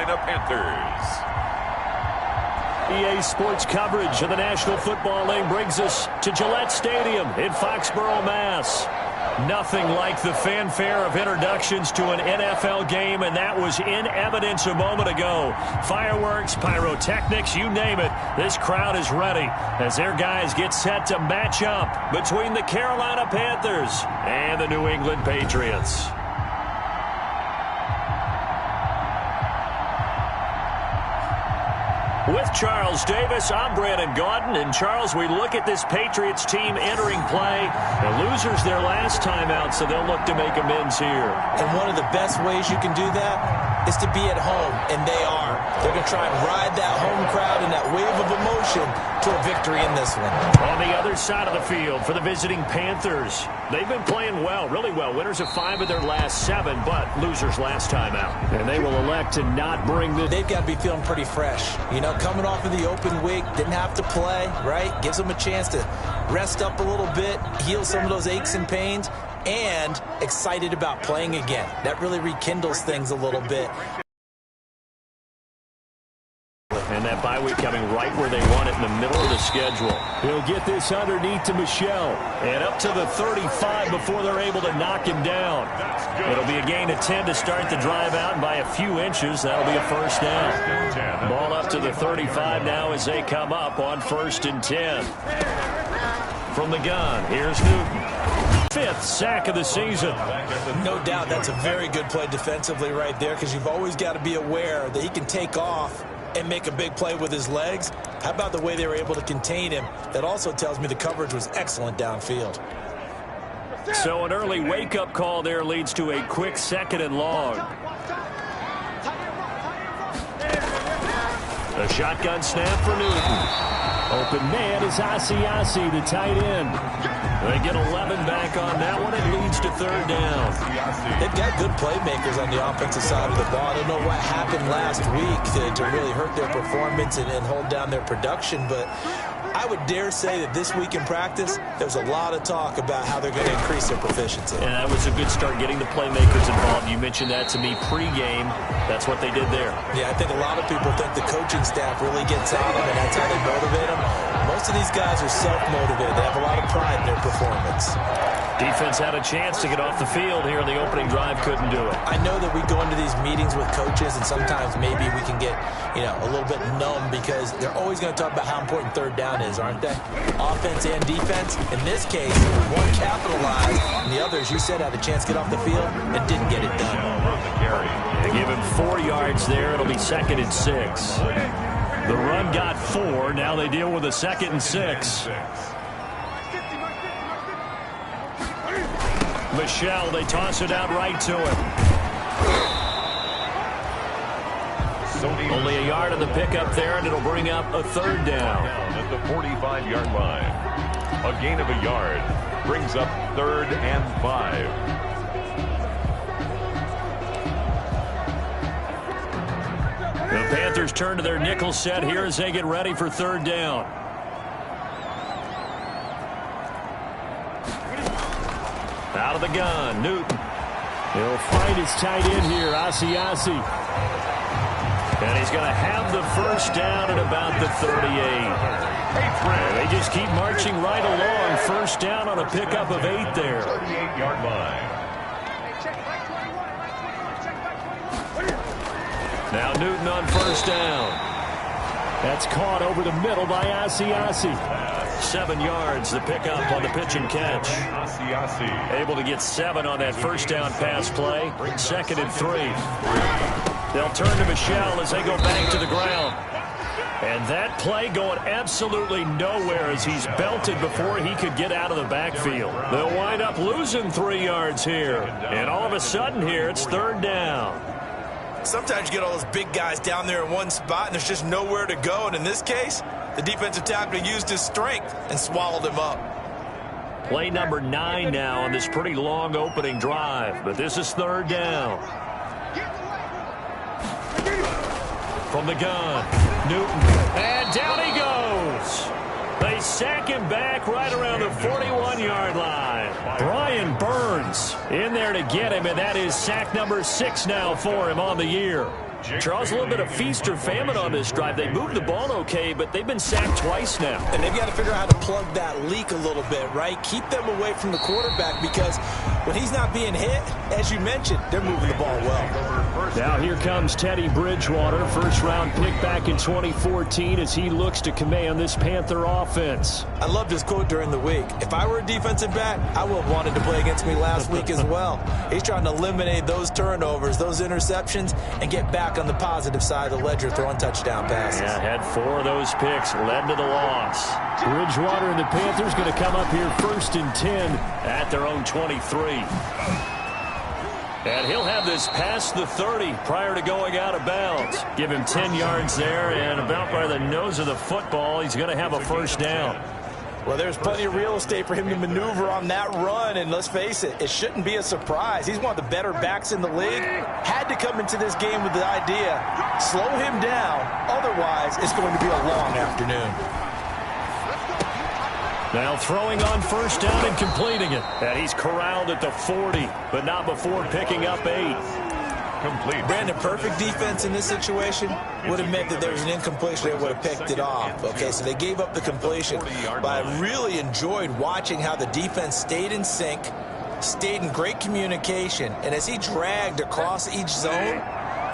Carolina Panthers. EA Sports coverage of the National Football League brings us to Gillette Stadium in Foxborough, Mass. Nothing like the fanfare of introductions to an NFL game, and that was in evidence a moment ago. Fireworks, pyrotechnics, you name it. This crowd is ready as their guys get set to match up between the Carolina Panthers and the New England Patriots. With Charles Davis, I'm Brandon Gaudin. And, Charles, we look at this Patriots team entering play. The losers their last time out, so they'll look to make amends here. And one of the best ways you can do that is to be at home, and they are. They're going to try and ride that home crowd and that wave of emotion to a victory in this one. On the other side of the field for the visiting Panthers, they've been playing well, really well. Winners of 5 of their last 7, but losers last time out. And they will elect to not bring this. They've got to be feeling pretty fresh. You know, coming off of the open week, didn't have to play, right? Gives them a chance to rest up a little bit, heal some of those aches and pains, and excited about playing again. That really rekindles things a little bit. And that bye week coming right where they want it in the middle of the schedule. He'll get this underneath to Michel. And up to the 35 before they're able to knock him down. It'll be a gain of 10 to start the drive out, and by a few inches, that'll be a first down. Ball up to the 35 now as they come up on 1st and 10. From the gun, here's Newton. 5th sack of the season. No doubt that's a very good play defensively right there, because you've always got to be aware that he can take off and make a big play with his legs. How about the way they were able to contain him? That also tells me the coverage was excellent downfield. So an early wake-up call there leads to a quick 2nd and long. A shotgun snap for Newton. Open man is Asiasi, the tight end. They get 11 back on that one. It leads to 3rd down. They've got good playmakers on the offensive side of the ball. I don't know what happened last week to really hurt their performance and hold down their production, but I would dare say that this week in practice, there's a lot of talk about how they're going to increase their proficiency. And that was a good start, getting the playmakers involved. You mentioned that to me pregame. That's what they did there. Yeah, I think a lot of people think the coaching staff really gets on them, and that's how they motivate them. Most of these guys are self-motivated. They have a lot of pride in their performance. Defense had a chance to get off the field here in the opening drive, couldn't do it. I know that we go into these meetings with coaches, and sometimes maybe we can get, a little bit numb, because they're always going to talk about how important 3rd down is, aren't they? Offense and defense. In this case, one capitalized, and the others, you said, had a chance to get off the field and didn't get it done. They give him 4 yards there. It'll be 2nd and 6. The run got 4. Now they deal with a 2nd and 6. Michel, they toss it out right to him. Only a yard on the pickup there, and it'll bring up a 3rd down. At the 45-yard line. A gain of a yard brings up 3rd and 5. The Panthers turn to their nickel set here as they get ready for 3rd down. Out of the gun, Newton. He'll find his tight end here, Asiasi. And he's going to have the 1st down at about the 38. They just keep marching right along. 1st down on a pickup of 8 there. 38-yard line. Now Newton on 1st down. That's caught over the middle by Asiasi. 7 yards, the pickup on the pitch and catch. Able to get 7 on that 1st down pass play. 2nd and 3. They'll turn to Michel as they go back to the ground. And that play going absolutely nowhere as he's belted before he could get out of the backfield. They'll wind up losing 3 yards here. And all of a sudden here, it's 3rd down. Sometimes you get all those big guys down there in one spot, and there's just nowhere to go. And in this case, the defensive tackle used his strength and swallowed him up. Play number 9 now on this pretty long opening drive. But this is 3rd down. From the gun, Newton. And down he goes. They sack him back right around the 41-yard line. Brian Burns in there to get him, and that is sack number 6 now for him on the year. Charles, a little bit of feast or famine on this drive. They moved the ball okay, but they've been sacked twice now. And they've got to figure out how to plug that leak a little bit, right? Keep them away from the quarterback, because when he's not being hit, as you mentioned, they're moving the ball well. Now here comes Teddy Bridgewater, first-round pick back in 2014 as he looks to command this Panther offense. I loved his quote during the week. If I were a defensive back, I would have wanted to play against me last week as well. He's trying to eliminate those turnovers, those interceptions, and get back on the positive side of the ledger throwing touchdown passes. Yeah, had 4 of those picks, led to the loss. Bridgewater and the Panthers going to come up here 1st and 10 at their own 23. And he'll have this past the 30 prior to going out of bounds. Give him 10 yards there, and about by the nose of the football, he's going to have a first down. Well, there's plenty of real estate for him to maneuver on that run, and let's face it, it shouldn't be a surprise. He's one of the better backs in the league. Had to come into this game with the idea, slow him down, otherwise it's going to be a long afternoon. Now throwing on first down and completing it. And he's corralled at the 40, but not before picking up 8. Complete. Brandon, perfect defense in this situation would have meant that there was an incompletion. They would have picked it off. Okay, so they gave up the completion. But I really enjoyed watching how the defense stayed in sync, stayed in great communication, and as he dragged across each zone,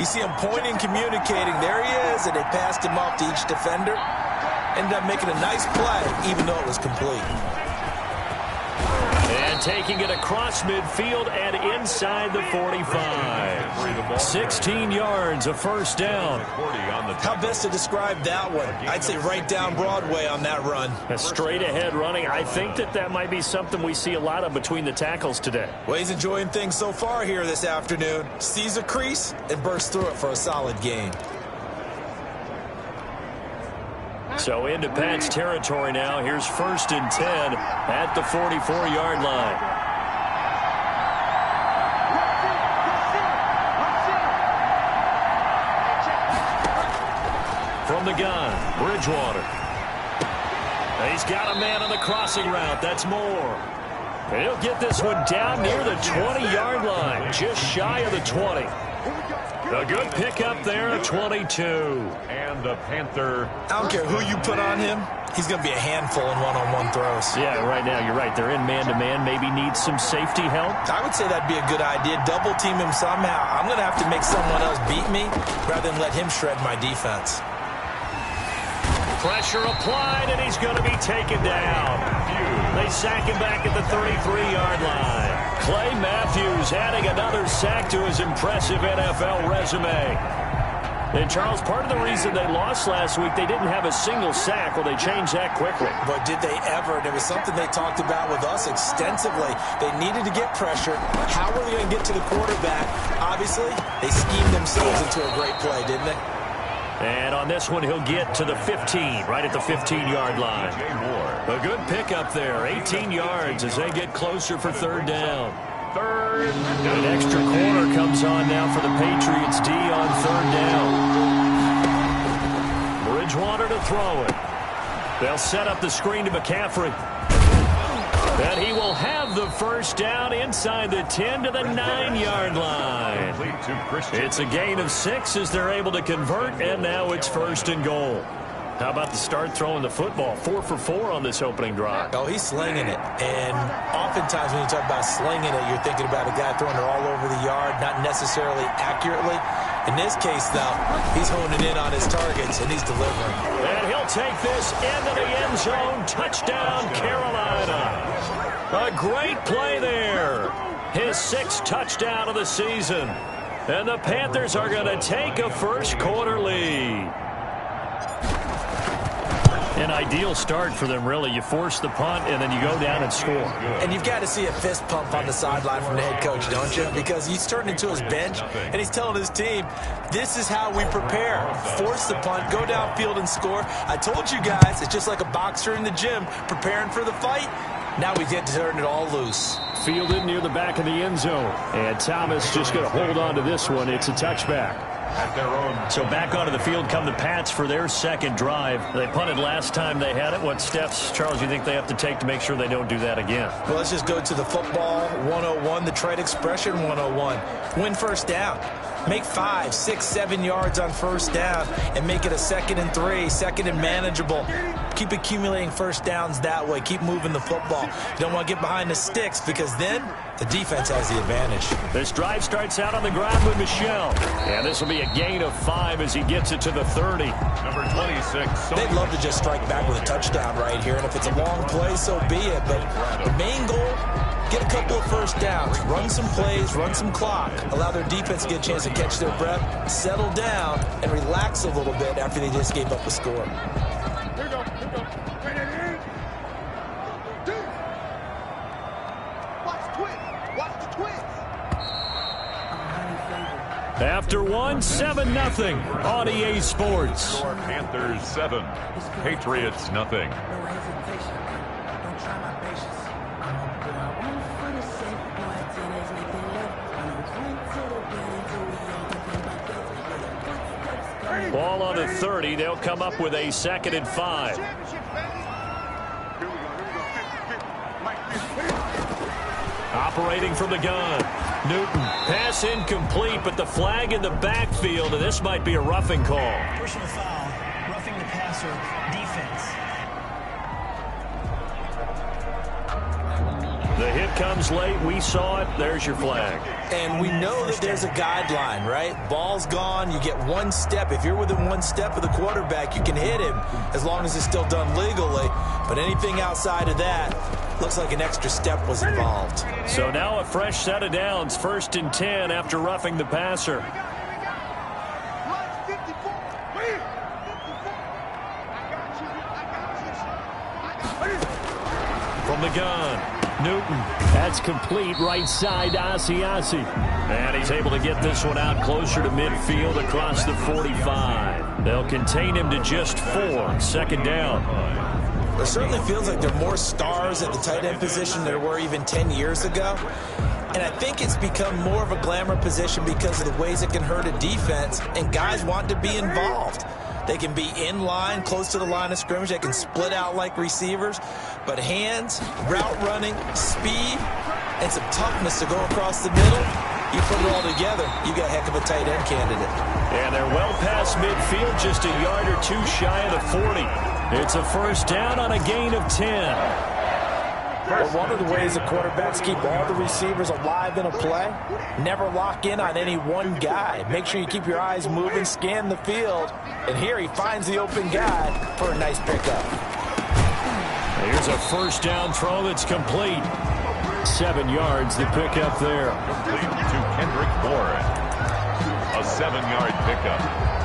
you see him pointing, communicating. There he is, and they passed him off to each defender. Ended up making a nice play, even though it was complete. And taking it across midfield and inside the 45. 16 yards, a first down. How best to describe that one? I'd say right down Broadway on that run. A straight ahead running. I think that might be something we see a lot of between the tackles today. Well, he's enjoying things so far here this afternoon. Sees a crease and bursts through it for a solid gain. So into Pat's territory now. Here's 1st and 10 at the 44-yard line. From the gun, Bridgewater. He's got a man on the crossing route. That's Moore. He'll get this one down near the 20-yard line, just shy of the 20. A good pickup there, a 22. And the Panther. I don't care who you put on him. He's going to be a handful in one-on-one throws. Yeah, right now, you're right. They're in man-to-man. Maybe needs some safety help. I would say that'd be a good idea. Double team him somehow. I'm going to have to make someone else beat me rather than let him shred my defense. Pressure applied, and he's going to be taken down. They sack him back at the 33-yard line. Clay Matthews adding another sack to his impressive NFL resume. And, Charles, part of the reason they lost last week, they didn't have a single sack. Well, they changed that quickly. But did they ever? And it was something they talked about with us extensively. They needed to get pressure. How were they going to get to the quarterback? Obviously, they schemed themselves into a great play, didn't they? And on this one, he'll get to the 15, right at the 15-yard line. A good pickup there, 18 yards as they get closer for 3rd down. An extra corner comes on now for the Patriots D on 3rd down. Bridgewater to throw it. They'll set up the screen to McCaffrey. And he will have the first down inside the 10 to the 9-yard line. It's a gain of 6 as they're able to convert, and now it's 1st and goal. How about the start throwing the football? 4 for 4 on this opening drive. Oh, he's slinging it. And oftentimes when you talk about slinging it, you're thinking about a guy throwing it all over the yard, not necessarily accurately. In this case, though, he's honing in on his targets, and he's delivering. And he'll take this into the end zone. Touchdown, Carolina. A great play there. His 6th touchdown of the season. And the Panthers are going to take a first-quarter lead. An ideal start for them, really. You force the punt, and then you go down and score. And you've got to see a fist pump on the sideline from the head coach, don't you? Because he's turned into his bench, and he's telling his team, this is how we prepare. Force the punt, go downfield and score. I told you guys, it's just like a boxer in the gym preparing for the fight. Now we get to turn it all loose. Fielded near the back of the end zone. And Thomas just going to hold on to this one. It's a touchback. At their own. So back onto the field come the Pats for their 2nd drive. They punted last time they had it. What steps, Charles, you think they have to take to make sure they don't do that again? Well, let's just go to the football 101, the trade expression 101. Win first down. Make 5, 6, 7 yards on first down and make it a 2nd and 3, 2nd and manageable. Keep accumulating first downs that way. Keep moving the football. You don't want to get behind the sticks because then the defense has the advantage. This drive starts out on the ground with Michel. And this will be a gain of 5 as he gets it to the 30. Number 26. They'd love to just strike back with a touchdown right here. And if it's a long play, so be it. But the main goal, get a couple of first downs, run some plays, run some clock, allow their defense to get a chance to catch their breath, settle down, and relax a little bit after they just gave up a score. Here we go. Watch the twins. After 1, 7-0 on EA Sports. Panthers 7, Patriots nothing. Ball on the 30. They'll come up with a 2nd and 5. Operating from the gun. Newton. Pass incomplete, but the flag in the backfield, and this might be a roughing call. Personal foul. Roughing the passer. Defense. The hit comes late. We saw it. There's your flag. And we know that there's a guideline, right? Ball's gone. You get 1 step. If you're within 1 step of the quarterback, you can hit him as long as it's still done legally. But anything outside of that, looks like an extra step was involved. So now a fresh set of downs. 1st and 10 after roughing the passer. From the gun. Newton. That's complete right side to Asiasi. And he's able to get this one out closer to midfield across the 45. They'll contain him to just 4. 2nd down. It certainly feels like there are more stars at the tight end position than there were even 10 years ago. And I think it's become more of a glamour position because of the ways it can hurt a defense, and guys want to be involved. They can be in line, close to the line of scrimmage. They can split out like receivers. But hands, route running, speed, and some toughness to go across the middle, you put it all together, you got a heck of a tight end candidate. And they're well past midfield, just a yard or 2 shy of the 40. It's a 1st down on a gain of 10. But one of the ways the quarterbacks keep all the receivers alive in a play, never lock in on any one guy. Make sure you keep your eyes moving, scan the field, and here he finds the open guy for a nice pickup. Here's a 1st down throw that's complete. 7 yards, the pickup there. Complete to Kendrick Bourne. A 7-yard pickup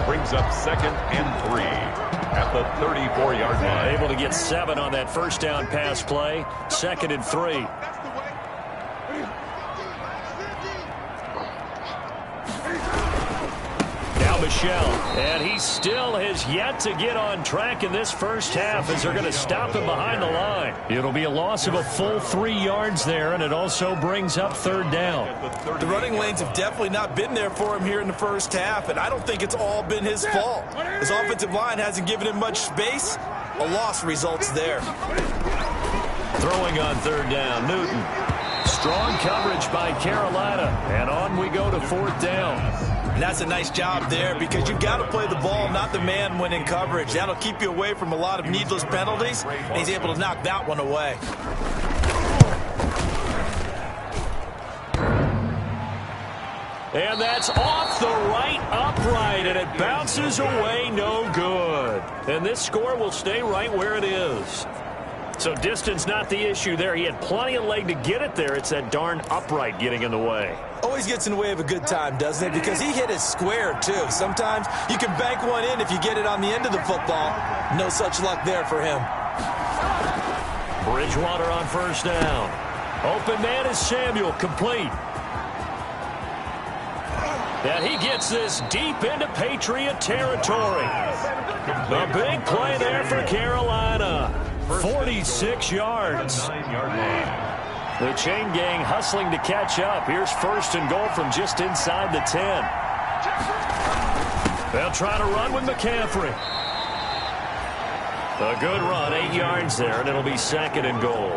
brings up 2nd and 3 at the 34-yard line. Able to get 7 on that 1st down pass play. 2nd and 3. Now Michel, and he still has yet to get on track in this 1st half as they're going to stop him behind the line. It'll be a loss of a full 3 yards there, and it also brings up 3rd down. The running lanes have definitely not been there for him here in the 1st half, and I don't think it's all been his fault. His offensive line hasn't given him much space. A loss results there. Throwing on 3rd down, Newton. Strong coverage by Carolina, and on we go to 4th down. And that's a nice job there because you've got to play the ball, not the man when in coverage. That'll keep you away from a lot of needless penalties, and he's able to knock that one away. And that's off the right upright, and it bounces away, no good. And this score will stay right where it is. So distance not the issue there. He had plenty of leg to get it there. It's that darn upright getting in the way. Always gets in the way of a good time, doesn't it? Because he hit it square, too. Sometimes you can bank one in if you get it on the end of the football. No such luck there for him. Bridgewater on 1st down. Open man is Samuel, complete. And he gets this deep into Patriot territory. A big play there for Carolina. 46 yards. The chain gang hustling to catch up. Here's 1st and goal from just inside the 10. They'll try to run with McCaffrey. A good run, 8 yards there, and it'll be 2nd and goal.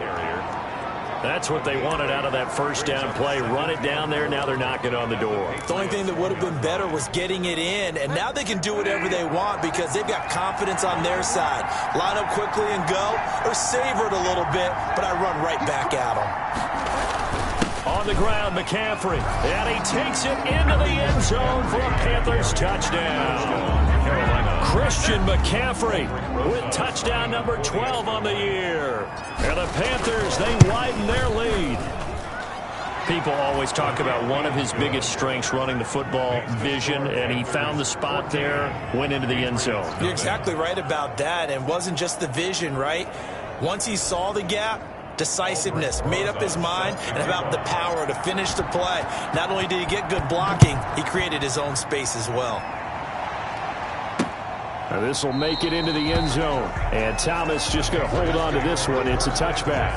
That's what they wanted out of that first down play. Run it down there. Now they're knocking on the door. The only thing that would have been better was getting it in, and now they can do whatever they want because they've got confidence on their side. Line up quickly and go, or savor it a little bit, but I run right back at them. On the ground, McCaffrey, and he takes it into the end zone for a Panthers touchdown. Christian McCaffrey with touchdown number 12 on the year. And the Panthers, they widen their lead. People always talk about one of his biggest strengths, running the football, vision, and he found the spot there, went into the end zone. You're exactly right about that, and it wasn't just the vision, right? Once he saw the gap, decisiveness, made up his mind, and about the power to finish the play. Not only did he get good blocking, he created his own space as well. Now this will make it into the end zone. And Thomas just going to hold on to this one. It's a touchback.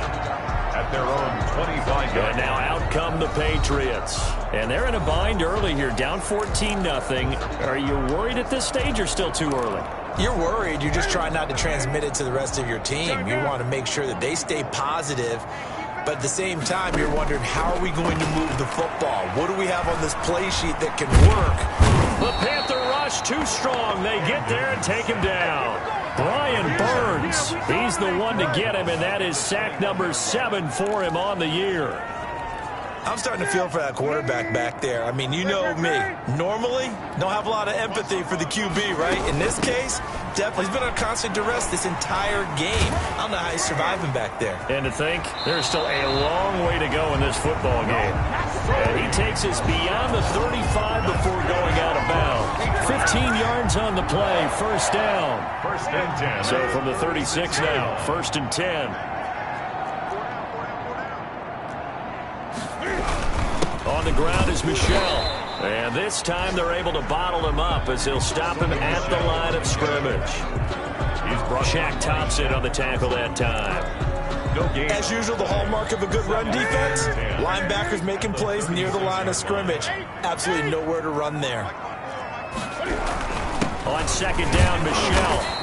At their own 25 yard. And now out come the Patriots. And they're in a bind early here, down 14-0. Are you worried at this stage or still too early? You're worried. You're just trying not to transmit it to the rest of your team. You want to make sure that they stay positive. But at the same time, you're wondering, how are we going to move the football? What do we have on this play sheet that can work? The Panther rush too strong. They get there and take him down. Brian Burns, he's the one to get him, and that is sack number 7 for him on the year. I'm starting to feel for that quarterback back there. I mean, you know me. Normally, don't have a lot of empathy for the QB, right? In this case, definitely. He's been on constant duress this entire game. I don't know how he's surviving back there. And to think, there's still a long way to go in this football game. And he takes us beyond the 35 before going out of bounds. 15 yards on the play, first down. First and 10. So from the 36 now, first and 10. On the ground is Michel. And this time they're able to bottle him up as he'll stop him at the line of scrimmage. He's brought Shaq Thompson on the tackle that time. No gain. As usual, the hallmark of a good run defense, linebackers making plays near the line of scrimmage. Absolutely nowhere to run there. On second down, Michel.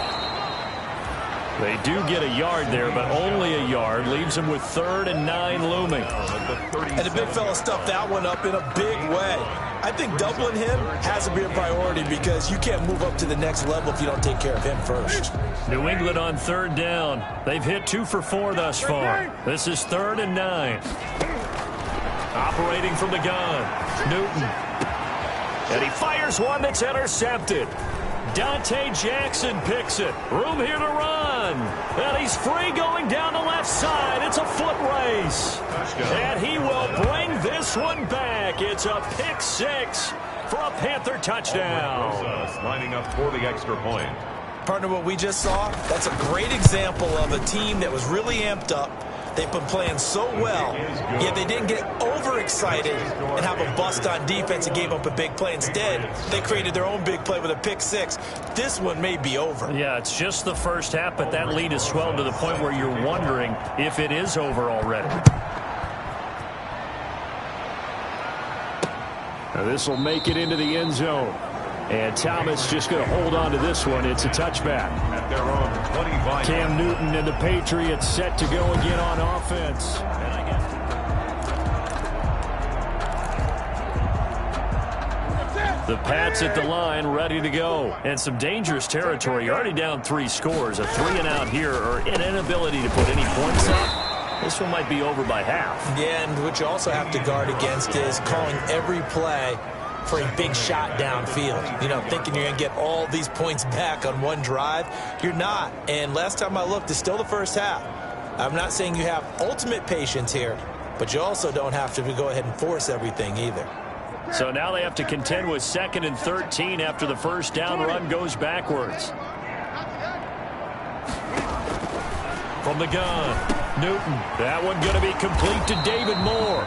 They do get a yard there, but only a yard. Leaves them with 3rd and 9 looming. And the big fella stuffed that one up in a big way. I think doubling him has to be a priority because you can't move up to the next level if you don't take care of him first. New England on 3rd down. They've hit 2 for 4 thus far. This is 3rd and 9. Operating from the gun, Newton. And he fires one that's intercepted. Dante Jackson picks it. Room here to run. And he's free going down the left side. It's a foot race. And he will bring this one back. It's a pick 6 for a Panther touchdown. Lining up for the extra point. Partner, what we just saw, that's a great example of a team that was really amped up. They've been playing so well, yet they didn't get overexcited and have a bust on defense and gave up a big play. Instead, they created their own big play with a pick 6. This one may be over. Yeah, it's just the first half, but that lead has swelled to the point where you're wondering if it is over already. Now this will make it into the end zone. And Thomas just going to hold on to this one. It's a touchback. At their own 25. Cam Newton and the Patriots set to go again on offense. The Pats at the line, ready to go. And some dangerous territory. You're already down 3 scores. A 3 and out here, or an inability to put any points up. This one might be over by half. Yeah, and what you also have to guard against is calling every play for a big shot downfield. You know, thinking you're going to get all these points back on one drive. You're not. And last time I looked, it's still the first half. I'm not saying you have ultimate patience here, but you also don't have to go ahead and force everything either. So now they have to contend with 2nd and 13 after the first down run goes backwards. From the gun, Newton. That one going to be complete to David Moore.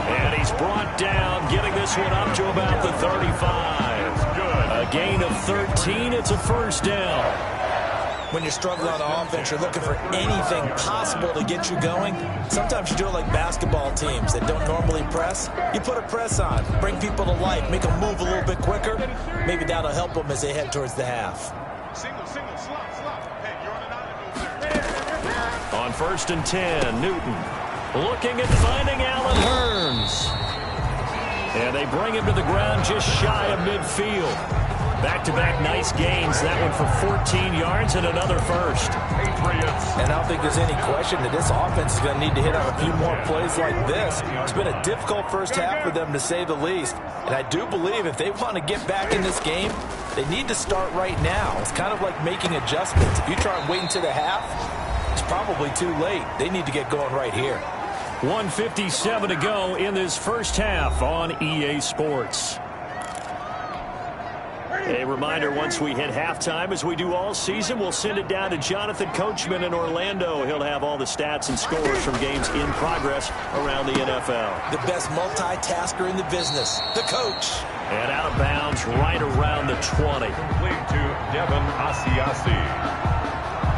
And he's brought down, getting this one up to about the 35. A gain of 13. It's a first down. When you're struggling on offense, you're looking for anything possible to get you going. Sometimes you do it like basketball teams that don't normally press. You put a press on, bring people to life, make them move a little bit quicker. Maybe that'll help them as they head towards the half. On 1st and 10, Newton. Looking at finding Allen Hurns. And they bring him to the ground just shy of midfield. Back-to-back nice gains. That one for 14 yards and another first. And I don't think there's any question that this offense is going to need to hit on a few more plays like this. It's been a difficult first half for them, to say the least. And I do believe if they want to get back in this game, they need to start right now. It's kind of like making adjustments. If you try and wait until the half, it's probably too late. They need to get going right here. 1:57 to go in this first half on EA Sports. A reminder, once we hit halftime, as we do all season, we'll send it down to Jonathan Coachman in Orlando. He'll have all the stats and scores from games in progress around the NFL. The best multitasker in the business, the coach. And out of bounds right around the 20. Complete to Devin Asiasi.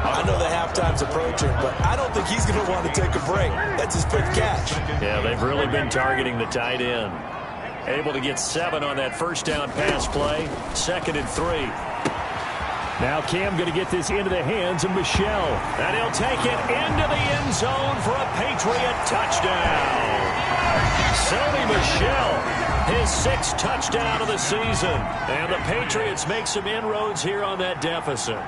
I know the halftime's approaching, but I don't think he's going to want to take a break. That's his fifth catch. Yeah, they've really been targeting the tight end. Able to get 7 on that first down pass play. 2nd and 3. Now Cam going to get this into the hands of Michel. And he'll take it into the end zone for a Patriot touchdown. Sony Michel, his 6th touchdown of the season. And the Patriots make some inroads here on that deficit.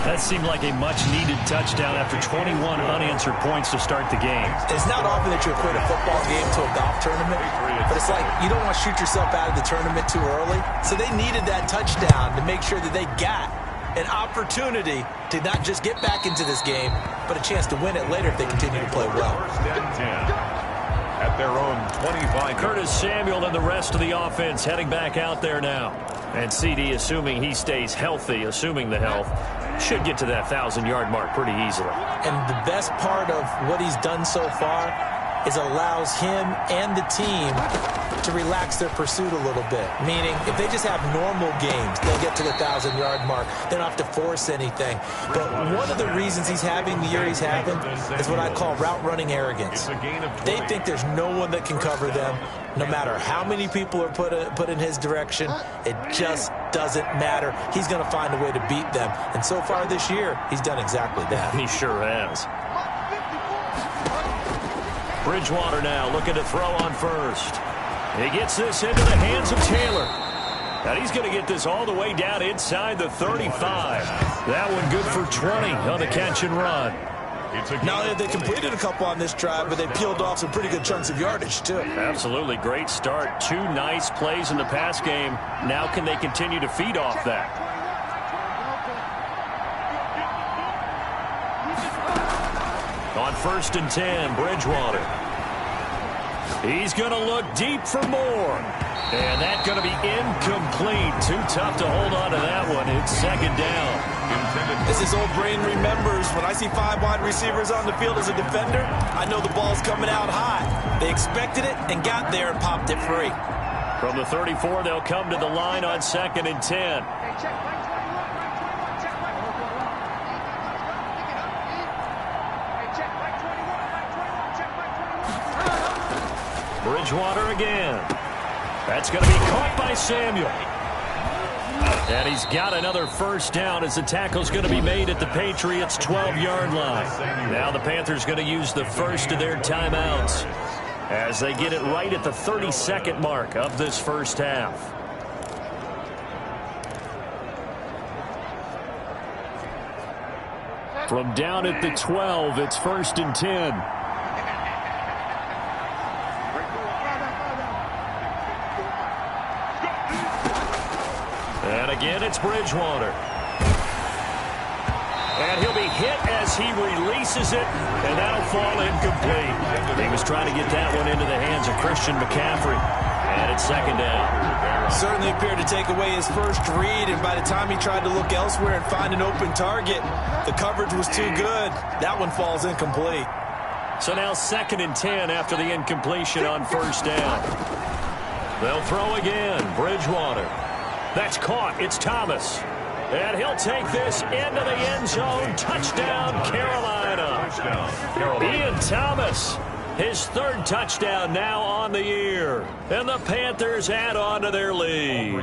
That seemed like a much-needed touchdown after 21 unanswered points to start the game. It's not often that you equate a football game to a golf tournament, but it's like you don't want to shoot yourself out of the tournament too early. So they needed that touchdown to make sure that they got an opportunity to not just get back into this game, but a chance to win it later if they continue to play well. At their own 25. Curtis Samuel and the rest of the offense heading back out there now. And CD, assuming he stays healthy, assuming the health, should get to that 1,000-yard mark pretty easily. And the best part of what he's done so far is allows him and the team to relax their pursuit a little bit. Meaning, if they just have normal games, they'll get to the 1,000-yard mark. They don't have to force anything. But one of the reasons he's having the year he's having is what I call route-running arrogance. They think there's no one that can cover them. No matter how many people are put in his direction, it just doesn't matter. He's going to find a way to beat them. And so far this year, he's done exactly that. He sure has. Bridgewater now looking to throw on first. He gets this into the hands of Taylor. And he's going to get this all the way down inside the 35. That one good for 20 on the catch and run. Not only have they completed a couple on this drive, but they peeled off some pretty good chunks of yardage, too. Absolutely. Great start. 2 nice plays in the pass game. Now can they continue to feed off that? On 1st and 10, Bridgewater. He's going to look deep for more. And that's going to be incomplete. Too tough to hold on to that one. It's 2nd down. As his old brain remembers, when I see 5 wide receivers on the field as a defender, I know the ball's coming out high. They expected it and got there and popped it free. From the 34, they'll come to the line on 2nd and 10. Bridgewater again. That's going to be caught by Samuel. And he's got another first down as the tackle's going to be made at the Patriots' 12-yard line. Now the Panthers going to use the first of their timeouts as they get it right at the 32nd mark of this first half. From down at the 12, it's 1st and 10. And again, it's Bridgewater. And he'll be hit as he releases it, and that'll fall incomplete. He was trying to get that one into the hands of Christian McCaffrey. And it's 2nd down. Certainly appeared to take away his first read, and by the time he tried to look elsewhere and find an open target, the coverage was too good. That one falls incomplete. So now 2nd and 10 after the incompletion on 1st down. They'll throw again. Bridgewater. That's caught. It's Thomas. And he'll take this into the end zone. Touchdown, Carolina. Ian Thomas His third touchdown now on the year. And the Panthers add on to their lead.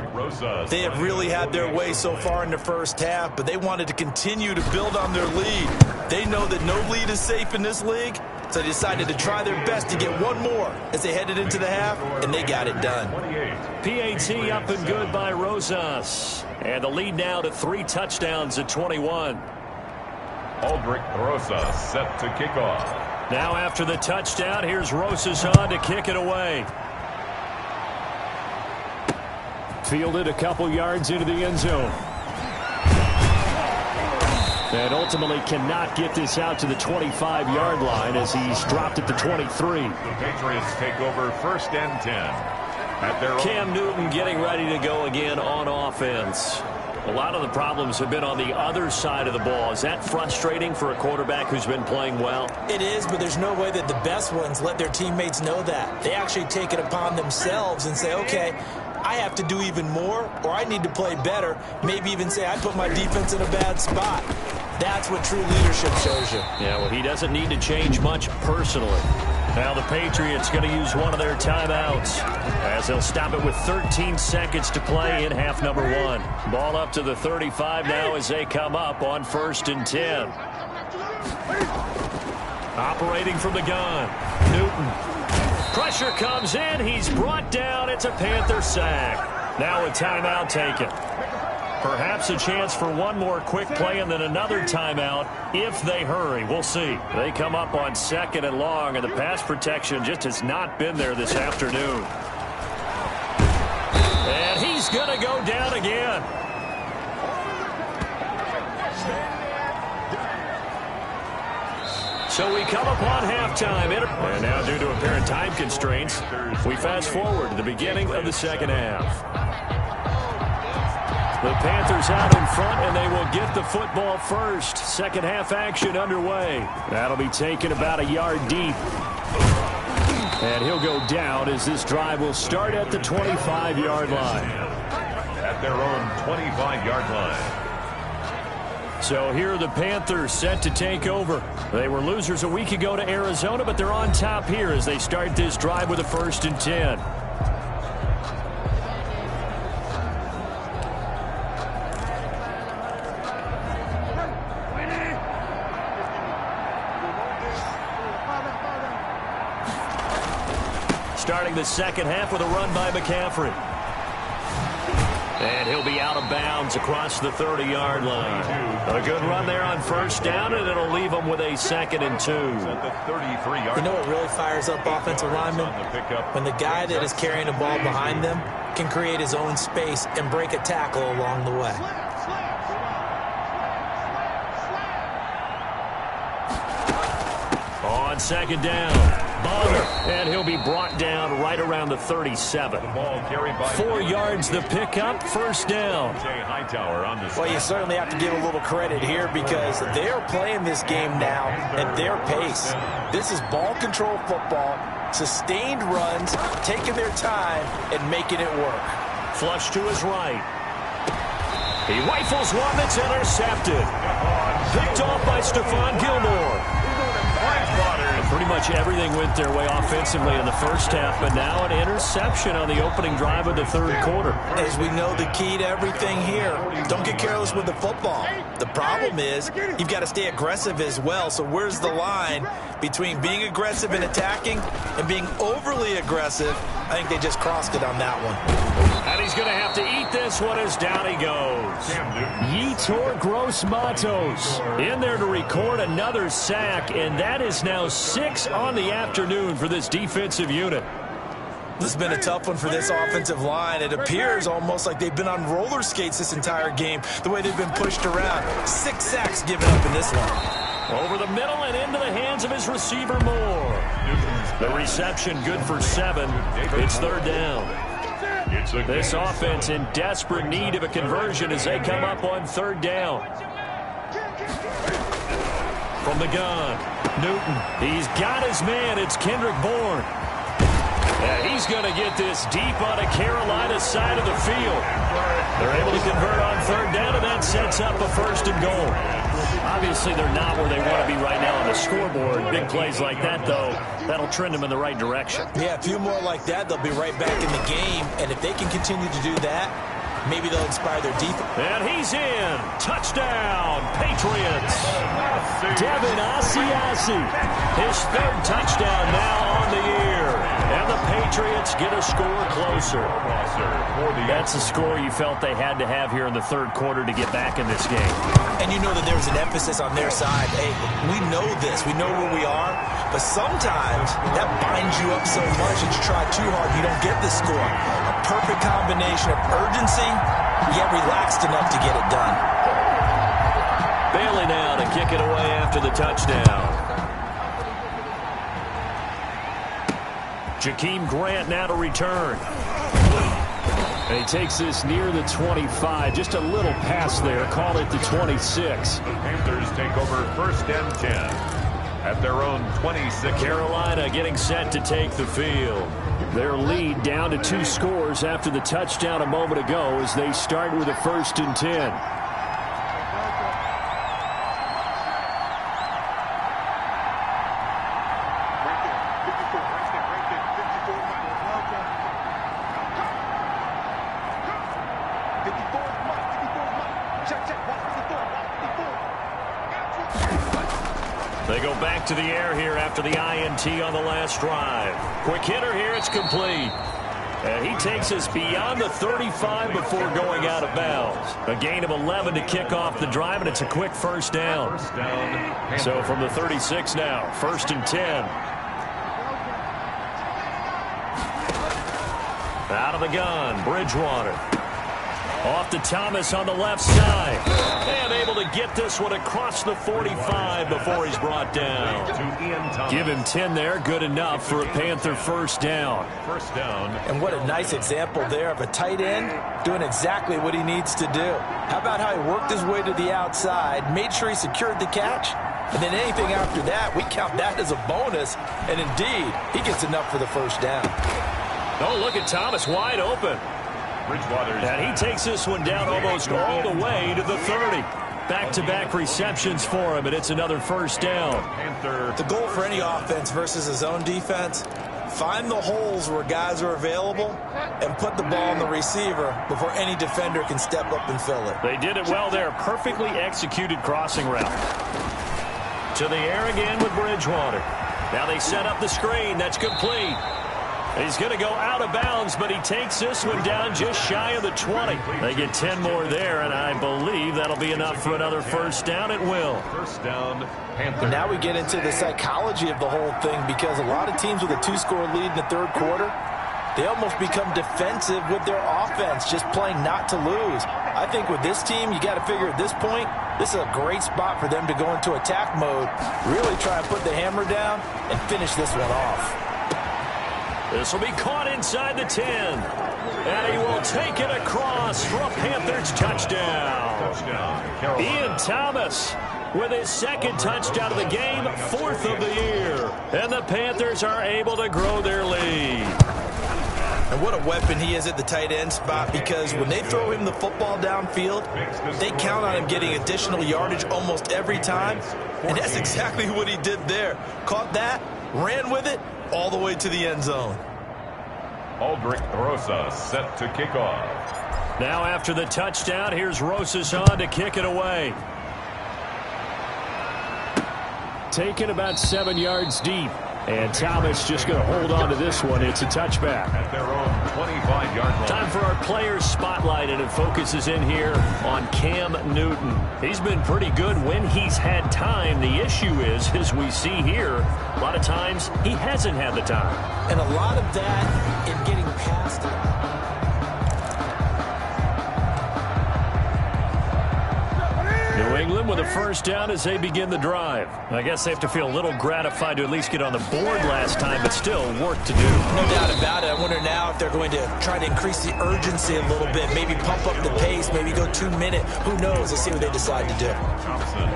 They have really had their way so far in the first half, but they wanted to continue to build on their lead. They know that no lead is safe in this league, so they decided to try their best to get one more as they headed into the half, and they got it done. PAT up and good by Rosas. And the lead now to 3 touchdowns at 21. Aldrich Rosas set to kick off. Now after the touchdown, here's Rosas on to kick it away. Fielded a couple yards into the end zone. And ultimately cannot get this out to the 25-yard line as he's dropped at the 23. The Patriots take over 1st and 10. At their Cam Newton getting ready to go again on offense. A lot of the problems have been on the other side of the ball. Is that frustrating for a quarterback who's been playing well? It is, but there's no way that the best ones let their teammates know that. They actually take it upon themselves and say, okay, I have to do even more, or I need to play better. Maybe even say I put my defense in a bad spot. That's what true leadership shows you. Yeah, well, he doesn't need to change much personally. Now the Patriots going to use one of their timeouts as they'll stop it with 13 seconds to play in half number 1. Ball up to the 35 now as they come up on 1st and 10. Operating from the gun, Newton. Pressure comes in. He's brought down. It's a Panther sack. Now a timeout taken. Perhaps a chance for one more quick play and then another timeout if they hurry. We'll see. They come up on 2nd and long, and the pass protection just has not been there this afternoon. And he's going to go down again. So we come upon halftime. And now due to apparent time constraints, we fast forward to the beginning of the second half. The Panthers out in front, and they will get the football first. Second half action underway. That'll be taken about a yard deep. And he'll go down as this drive will start at the 25-yard line. At their own 25-yard line. So here are the Panthers set to take over. They were losers a week ago to Arizona, but they're on top here as they start this drive with a 1st and 10. Starting the second half with a run by McCaffrey. And he'll be out of bounds across the 30-yard line. A good run there on 1st down, and it'll leave them with a 2nd and 2. You know what really fires up offensive linemen? When the guy that is carrying the ball behind them can create his own space and break a tackle along the way. On 2nd down. And he'll be brought down right around the 37. 4 yards the pickup, 1st down. Well, you certainly have to give a little credit here because they're playing this game now at their pace. This is ball control football, sustained runs, taking their time and making it work. Flush to his right. He rifles one that's intercepted. Picked off by Stephon Gilmore. Pretty much everything went their way offensively in the first half, but now an interception on the opening drive of the 3rd quarter. As we know, the key to everything here, don't get careless with the football. The problem is you've got to stay aggressive as well. So where's the line between being aggressive and attacking and being overly aggressive? I think they just crossed it on that one. And he's going to have to eat this one as down he goes. Yetur Gross-Matos in there to record another sack, and that is now 6 on the afternoon for this defensive unit. This has been a tough one for this offensive line. It appears almost like they've been on roller skates this entire game, the way they've been pushed around. 6 sacks given up in this one. Over the middle and into the hands of his receiver Moore. The reception good for 7. It's 3rd down. This offense in desperate need of a conversion as they come up on 3rd down. From the gun, Newton. He's got his man. It's Kendrick Bourne. And he's going to get this deep on a Carolina side of the field. They're able to convert on 3rd down, and that sets up a 1st and goal. Obviously, they're not where they want to be right now on the scoreboard. Big plays like that, though, that'll trend them in the right direction. Yeah, a few more like that, they'll be right back in the game. And if they can continue to do that, maybe they'll inspire their defense. And he's in. Touchdown, Patriots. Devin Asiasi, his third touchdown now on the year. And the Patriots get a score closer. That's a score you felt they had to have here in the third quarter to get back in this game. And you know that there was an emphasis on their side. Hey, we know this. We know where we are. But sometimes that binds you up so much that you try too hard, you don't get the score. A perfect combination of urgency, yet relaxed enough to get it done. Bailey now to kick it away after the touchdown. Jakeem Grant now to return. And he takes this near the 25. Just a little pass there. Call it the 26. The Panthers take over 1st and 10 at their own 26. Carolina getting set to take the field. Their lead down to 2 scores after the touchdown a moment ago as they start with a 1st and 10. They go back to the air here after the INT on the last drive. Quick hitter here, it's complete. And he takes us beyond the 35 before going out of bounds. A gain of 11 to kick off the drive, and it's a quick first down. So from the 36 now, 1st and 10. Out of the gun, Bridgewater. Off to Thomas on the left side. And able to get this one across the 45 before he's brought down. Give him 10 there. Good enough for a Panther first down. And what a nice example there of a tight end doing exactly what he needs to do. How about how he worked his way to the outside, made sure he secured the catch, and then anything after that, we count that as a bonus. And indeed, he gets enough for the first down. Oh, look at Thomas wide open. And he takes this one down almost all the way to the 30. Back-to-back receptions for him, and it's another first down. The goal for any offense versus his own defense, find the holes where guys are available and put the ball on the receiver before any defender can step up and fill it. They did it well there. Perfectly executed crossing route. To the air again with Bridgewater. Now they set up the screen. That's complete. He's going to go out of bounds, but he takes this one down just shy of the 20. They get 10 more there, and I believe that'll be enough for another first down. It will. First down, Panthers. Now we get into the psychology of the whole thing, because a lot of teams with a 2-score lead in the third quarter, they almost become defensive with their offense, just playing not to lose. I think with this team, you got to figure at this point, this is a great spot for them to go into attack mode, really try and put the hammer down and finish this one off. This will be caught inside the 10. And he will take it across for a Panthers touchdown. Ian Thomas with his second touchdown of the game, 4th of the year. And the Panthers are able to grow their lead. And what a weapon he is at the tight end spot, because when they throw him the football downfield, they count on him getting additional yardage almost every time. And that's exactly what he did there. Caught that, ran with it, all the way to the end zone. Aldrich Rosas set to kick off. Now after the touchdown, here's Rosas on to kick it away. Taken about 7 yards deep. And Thomas just going to hold on to this one. It's a touchback. At their own 25-yard line. Time for our players spotlight, and it focuses in here on Cam Newton. He's been pretty good when he's had time. The issue is, as we see here, a lot of times he hasn't had the time. And a lot of that in getting past it. New England with a first down as they begin the drive. I guess they have to feel a little gratified to at least get on the board last time, but still work to do. No doubt about it. I wonder now if they're going to try to increase the urgency a little bit, maybe pump up the pace, maybe go 2-minute. Who knows? Let's see what they decide to do.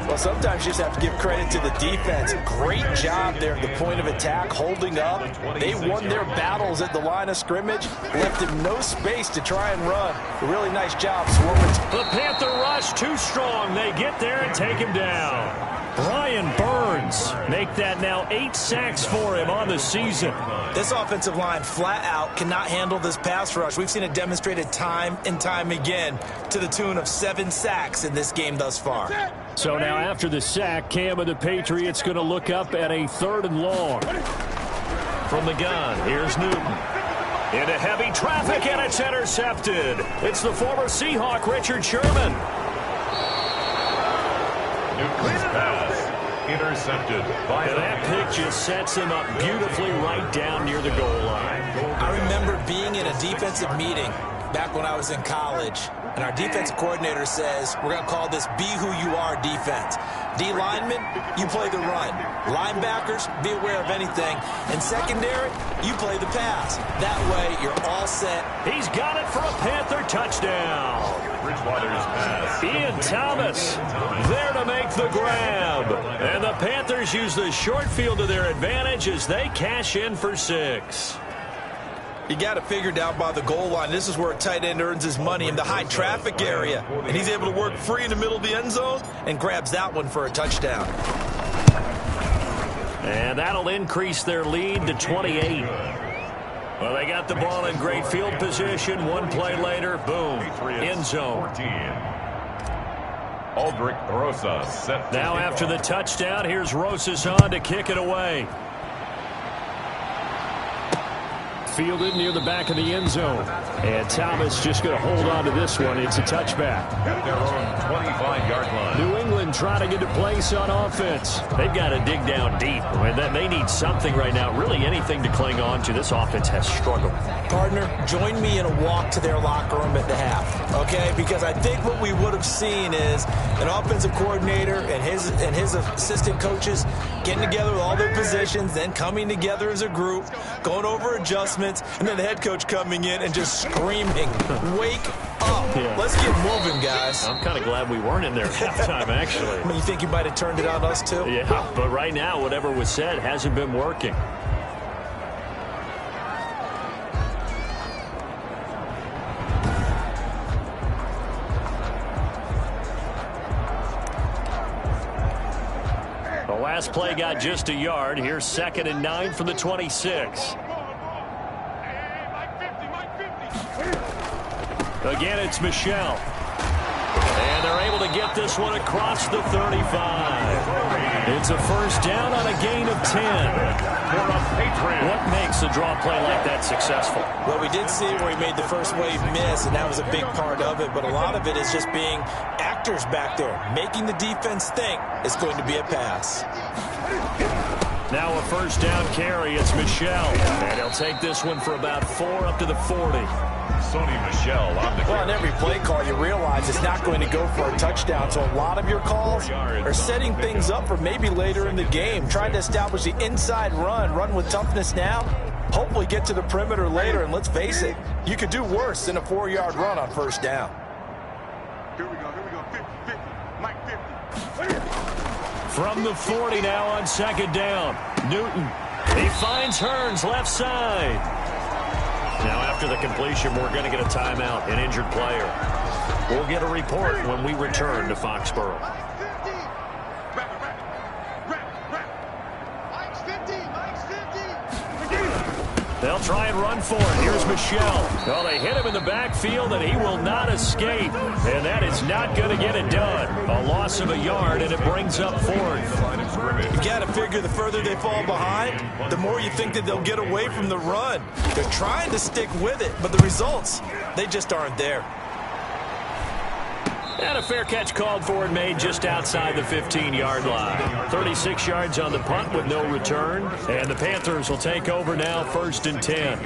Well, sometimes you just have to give credit to the defense. Great job there at the point of attack, holding up. They won their battles at the line of scrimmage, left him no space to try and run. A really nice job swarming. The Panther rush too strong. They get get there and take him down. Brian Burns make that now 8 sacks for him on the season. This offensive line flat out cannot handle this pass rush. We've seen it demonstrated time and time again to the tune of 7 sacks in this game thus far. So now after the sack, Cam of the Patriots going to look up at a 3rd and long. From the gun, here's Newton. Into heavy traffic, and it's intercepted. It's the former Seahawk, Richard Sherman. Newton's pass intercepted by that pick just sets him up beautifully right down near the goal line. I remember being in a defensive meeting back when I was in college, and our defensive coordinator says, we're going to call this Be Who You Are defense. D linemen, you play the run. Linebackers, be aware of anything. And secondary, you play the pass. That way, you're all set. He's got it for a Panther touchdown. Bridgewater's pass. Ian Thomas there to make the grab. And the Panthers use the short field to their advantage as they cash in for 6. You got it figured out by the goal line. This is where a tight end earns his money, in the high traffic area. And he's able to work free in the middle of the end zone and grabs that one for a touchdown. And that'll increase their lead to 28. Well, they got the ball in great field position. One play later, boom, end zone. Aldrich Rosas set. Now after the touchdown, here's Rosas on to kick it away. Fielded near the back of the end zone. And Thomas just going to hold on to this one. It's a touchback. At their own 25-yard line. New England trying to get to place on offense. They've got to dig down deep. I mean, they need something right now, really anything to cling on to. This offense has struggled. Partner, join me in a walk to their locker room at the half, okay? Because I think what we would have seen is an offensive coordinator and his assistant coaches getting together with all their positions, then coming together as a group, going over adjustments, and then the head coach coming in and just screaming, wake up. Yeah. Let's get moving, guys. I'm kind of glad we weren't in there at halftime, actually. I mean, you think you might have turned it on us, too? Yeah, but right now, whatever was said hasn't been working. The last play got just a yard. Here's 2nd and 9 from the 26. Again, it's Michelle. And they're able to get this one across the 35. It's a first down on a gain of 10. What makes a draw play like that successful? Well, we did see where he made the first wave miss, and that was a big part of it. But a lot of it is just being actors back there, making the defense think it's going to be a pass. Now a first down carry. It's Michelle. And he'll take this one for about 4 up to the 40. Sony Michel on the Well, on every play call, you realize it's not going to go for a touchdown. So a lot of your calls are setting things up for maybe later in the game, trying to establish the inside run with toughness now, hopefully get to the perimeter later. And let's face it, you could do worse than a 4-yard run on first down. Here we go, 50, Mike 50. From the 40 now on 2nd down. Newton, he finds Hearns left side. Now after the completion, we're going to get a timeout, an injured player. We'll get a report when we return to Foxborough. They'll try and run for it. Here's Michelle. Well, they hit him in the backfield, and he will not escape. And that is not going to get it done. A loss of a yard, and it brings up 4th. You got to figure the further they fall behind, the more you think that they'll get away from the run. They're trying to stick with it, but the results, they just aren't there. And a fair catch called for and made just outside the 15-yard line. 36 yards on the punt with no return. And the Panthers will take over now, 1st and 10.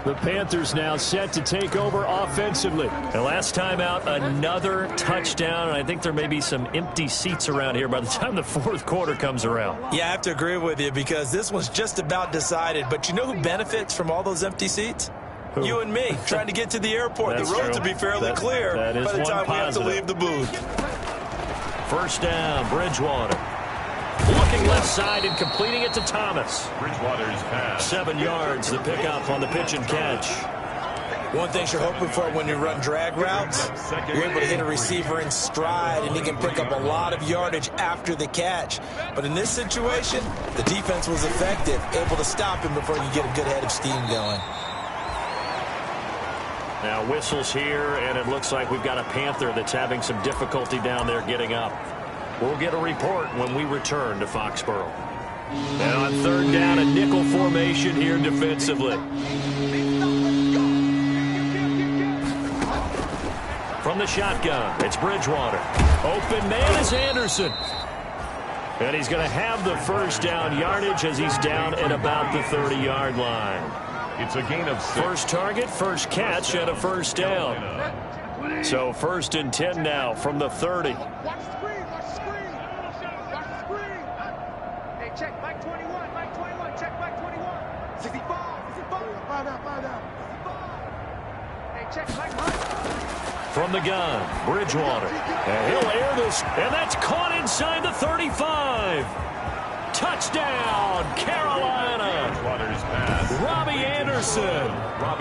The Panthers now set to take over offensively. And last time out, another touchdown. And I think there may be some empty seats around here by the time the 4th quarter comes around. Yeah, I have to agree with you because this one's just about decided. But you know who benefits from all those empty seats? Who? You and me, trying to get to the airport. The roads will be fairly clear by the time we have to leave the booth. First down, Bridgewater. Looking left side and completing it to Thomas. Bridgewater's pass. 7 yards, the pickup on the pitch and catch. One thing you're hoping for when you run drag routes, you're able to hit a receiver in stride, and he can pick up a lot of yardage after the catch. But in this situation, the defense was effective, able to stop him before you get a good head of steam going. Now whistles here, and it looks like we've got a Panther that's having some difficulty down there getting up. We'll get a report when we return to Foxborough. And on third down, a nickel formation here defensively. From the shotgun, it's Bridgewater. Open man is Anderson. And he's going to have the first down yardage as he's down at about the 30-yard line. It's a gain of 6. First target, first catch, and a first down. So 1st and 10 now from the 30. Watch the screen, watch the screen. Watch the screen. Hey, check Mike 21, Mike 21, check Mike 21. 65, 65. Find out. 65. Hey, check Mike 100. From the gun, Bridgewater. And he'll air this, and that's caught inside the 35. Touchdown, Carolina. Bridgewater's pass. Robbie Anderson.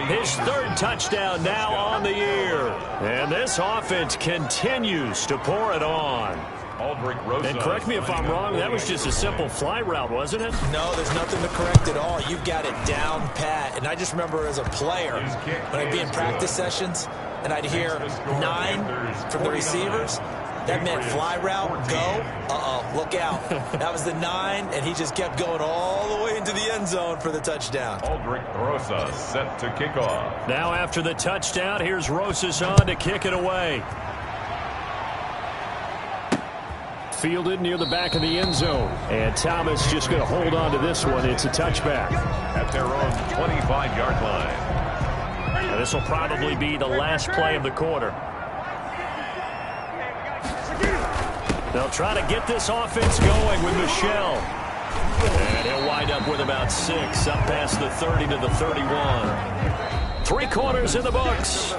His 3rd touchdown now on the year. And this offense continues to pour it on. And correct me if I'm wrong, that was just a simple fly route, wasn't it? No, there's nothing to correct at all. You've got it down pat. And I just remember as a player, when I'd be in practice sessions, and I'd hear 9 from the receivers, that meant fly route, go, look out. That was the 9, and he just kept going all the way into the end zone for the touchdown. Aldrich Rosa set to kick off. Now after the touchdown, here's Rosas on to kick it away. Fielded near the back of the end zone. And Thomas just going to hold on to this one. It's a touchback. At their own 25-yard line. And this will probably be the last play of the quarter. They'll try to get this offense going with Michel. And he'll wind up with about 6, up past the 30 to the 31. 3 quarters in the books.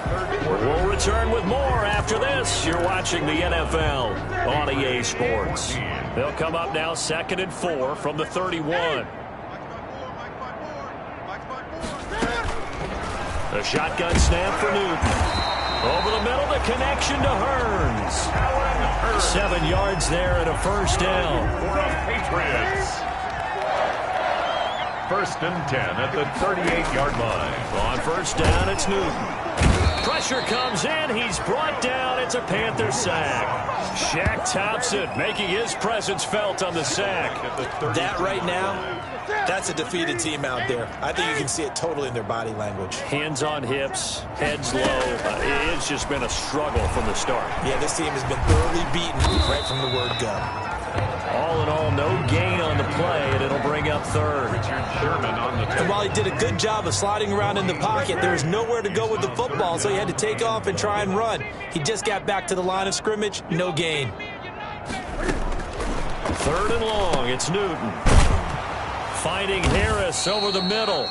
We'll return with more after this. You're watching the NFL on EA Sports. They'll come up now 2nd and 4 from the 31. The shotgun snap for Newton. Over the middle, the connection to Hearns. 7 yards there and a first down. For the Patriots. 1st and 10 at the 38-yard line. On first down, it's Newton. Pressure comes in. He's brought down. It's a Panther sack. Shaq Thompson making his presence felt on the sack. That right now, that's a defeated team out there. I think you can see it totally in their body language. Hands on hips, heads low. It's just been a struggle from the start. Yeah, this team has been thoroughly beaten right from the word go. All in all, no gain on the play, and it'll bring up 3rd. Richard Sherman on the And while he did a good job of sliding around in the pocket, there was nowhere to go with the football, so he had to take off and try and run. He just got back to the line of scrimmage, no gain. 3rd and long, it's Newton. Finding Harris over the middle.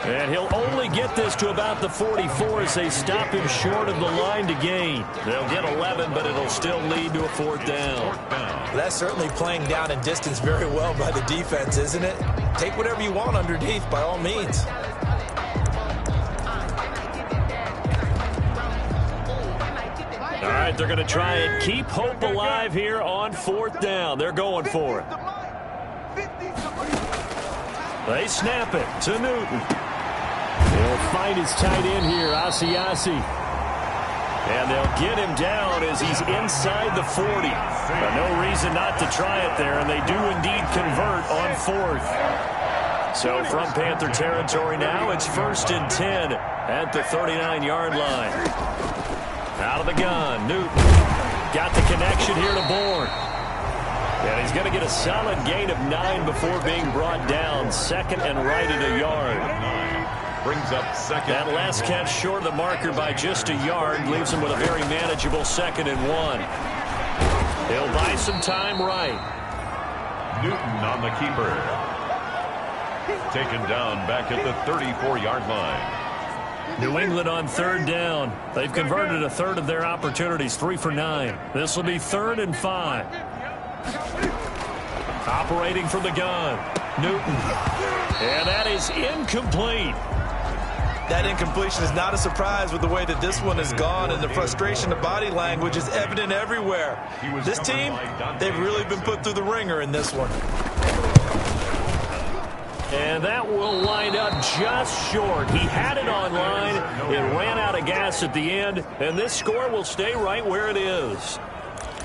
And he'll only get this to about the 44 as they stop him short of the line to gain. They'll get 11, but it'll still lead to a 4th down. That's certainly playing down in distance very well by the defense, isn't it? Take whatever you want underneath, by all means. All right, they're going to try and keep hope alive here on 4th down. They're going for it. They snap it to Newton. They'll find his tight end here, Asiasi. And they'll get him down as he's inside the 40. No reason not to try it there, and they do indeed convert on 4th. So from Panther territory now, it's 1st and 10 at the 39-yard line. Out of the gun, Newton. Got the connection here to Bourne. And he's going to get a solid gain of 9 before being brought down. 2nd and right at a yard. Brings up 2nd. That last catch short of the marker by just a yard leaves him with a very manageable 2nd and 1. He'll buy some time right. Newton on the keeper. Taken down back at the 34-yard line. New England on 3rd down. They've converted a 1/3 of their opportunities, 3 for 9. This will be 3rd and 5. Operating from the gun, Newton. And that is incomplete. That incompletion is not a surprise with the way that this one has gone, and the frustration of body language is evident everywhere. This team, they've really been put through the ringer in this one. And that will wind up just short. He had it on line. It ran out of gas at the end, and this score will stay right where it is.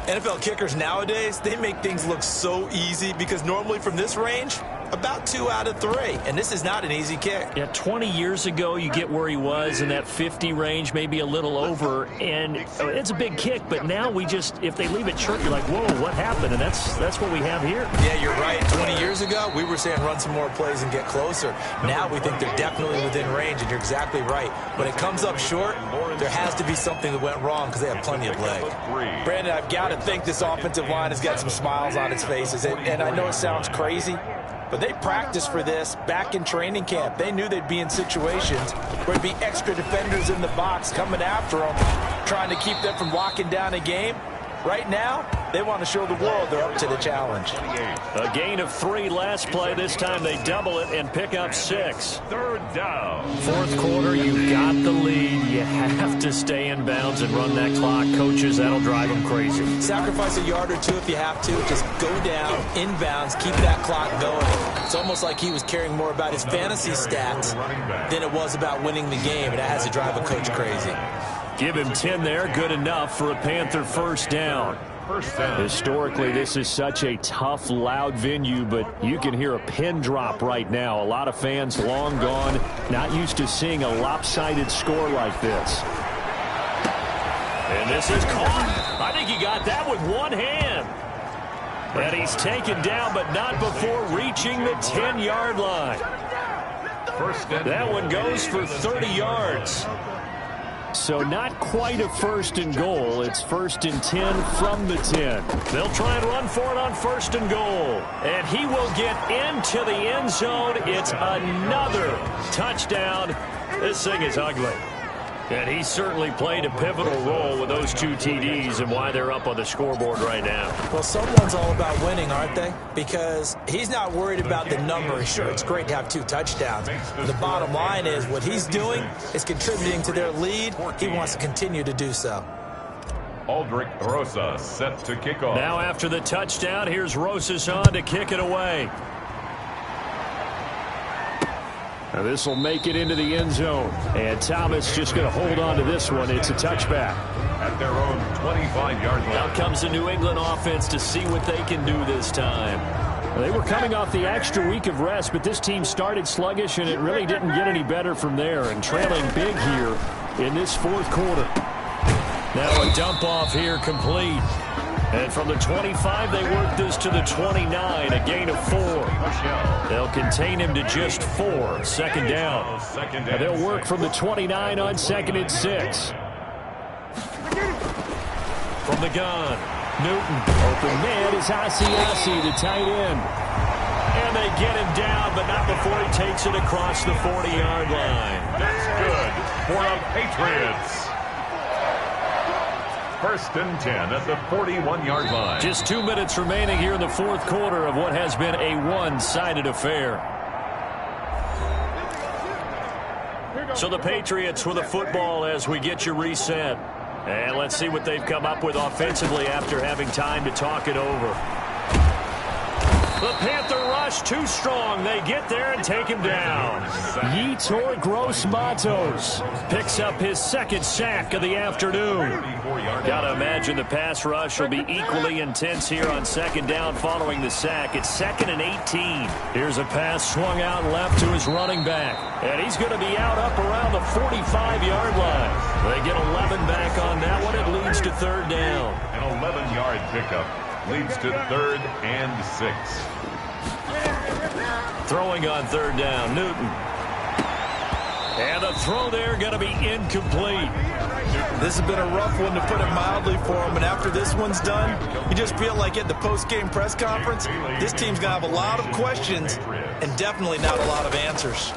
NFL kickers nowadays, they make things look so easy because normally from this range, about 2 out of 3. And this is not an easy kick. Yeah, 20 years ago, you get where he was in that 50 range, maybe a little over. And it's a big kick, but now we just, if they leave it short, you're like, whoa, what happened? And that's what we have here. Yeah, you're right. 20 years ago, we were saying run some more plays and get closer. Now we think they're definitely within range, and you're exactly right. When it comes up short, there has to be something that went wrong because they have plenty of leg. Brandon, I've got to think this offensive line has got some smiles on its faces. And I know it sounds crazy, but they practiced for this back in training camp. They knew they'd be in situations where there'd be extra defenders in the box coming after them, trying to keep them from locking down a game. Right now, they want to show the world they're up to the challenge. A gain of 3 last play. This time they double it and pick up 6. Third down. Fourth quarter, you got the lead. You have to stay in bounds and run that clock. Coaches, that'll drive them crazy. Sacrifice a yard or 2 if you have to. Just go down, inbounds, keep that clock going. It's almost like he was caring more about his fantasy stats than it was about winning the game, and that has to drive a coach crazy. Give him 10 there. Good enough for a Panther first down. Historically, this is such a tough, loud venue, but you can hear a pin drop right now. A lot of fans long gone, not used to seeing a lopsided score like this. And this is caught. I think he got that with one hand. And he's taken down, but not before reaching the 10-yard line. That one goes for 30 yards. So not quite a first and goal. It's 1st and 10 from the 10. They'll try and run for it on 1st and goal. And he will get into the end zone. It's another touchdown. This thing is ugly. And he certainly played a pivotal role with those 2 TDs and why they're up on the scoreboard right now. Well, someone's all about winning, aren't they? Because he's not worried about the number. Sure, it's great to have 2 touchdowns. But the bottom line is what he's doing is contributing to their lead. He wants to continue to do so. Aldrich Rosas set to kick off. Now after the touchdown, here's Rosas on to kick it away. Now this will make it into the end zone. And Thomas just going to hold on to this one. It's a touchback. At their own 25-yard line. Out comes the New England offense to see what they can do this time. They were coming off the extra week of rest, but this team started sluggish, and it really didn't get any better from there. And trailing big here in this fourth quarter. Now a dump off here complete. And from the 25, they work this to the 29, a gain of 4. They'll contain him to just 4. Second down. And they'll work from the 29 on 2nd and 6. From the gun, Newton. Open man is Asiasi, the tight end. And they get him down, but not before he takes it across the 40-yard line. That's good for the Patriots. 1st and 10 at the 41-yard line. Just 2 minutes remaining here in the fourth quarter of what has been a one-sided affair. So the Patriots with the football as we get you reset. And let's see what they've come up with offensively after having time to talk it over. The Panther rush too strong. They get there and take him down. Yetur Gross-Matos picks up his 2nd sack of the afternoon. Gotta imagine the pass rush will be equally intense here on 2nd down following the sack. It's 2nd and 18. Here's a pass swung out left to his running back. And he's going to be out up around the 45-yard line. They get 11 back on that one. It leads to 3rd down. An 11-yard pickup leads to 3rd and 6. Throwing on 3rd down, Newton. And the throw there going to be incomplete. This has been a rough one, to put it mildly, for him. And after this one's done, you just feel like at the post-game press conference, this team's going to have a lot of questions and definitely not a lot of answers.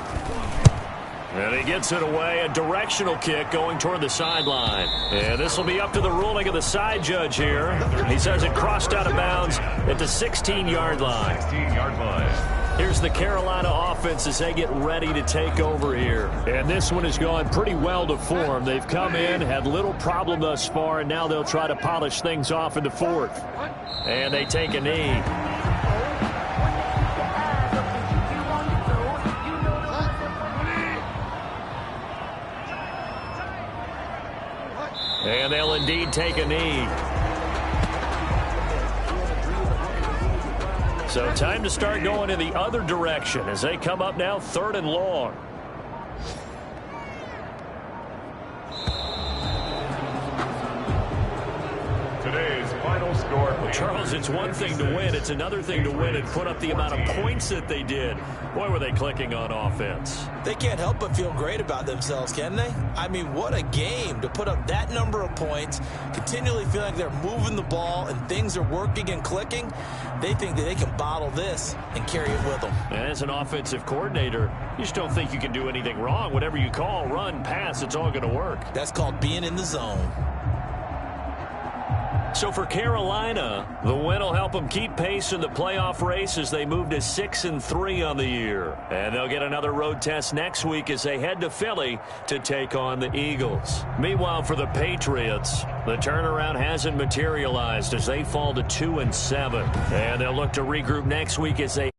And he gets it away, a directional kick going toward the sideline. And this will be up to the ruling of the side judge here. He says it crossed out of bounds at the 16-yard line. 16-yard line. Here's the Carolina offense as they get ready to take over here. And this one has gone pretty well to form. They've come in, had little problem thus far, and now they'll try to polish things off in the fourth. And they take a knee. And they'll indeed take a knee. So time to start going in the other direction as they come up now 3rd and long. Today's final score. Well, Charles, it's one thing to win. It's another thing to win and put up the amount of points that they did. Boy, were they clicking on offense. They can't help but feel great about themselves, can they? I mean, what a game to put up that number of points, continually feel like they're moving the ball and things are working and clicking. They think that they can bottle this and carry it with them. And as an offensive coordinator, you just don't think you can do anything wrong. Whatever you call, run, pass, it's all going to work. That's called being in the zone. So for Carolina, the win will help them keep pace in the playoff race as they move to 6-3 on the year. And they'll get another road test next week as they head to Philly to take on the Eagles. Meanwhile, for the Patriots, the turnaround hasn't materialized as they fall to 2-7. And they'll look to regroup next week as they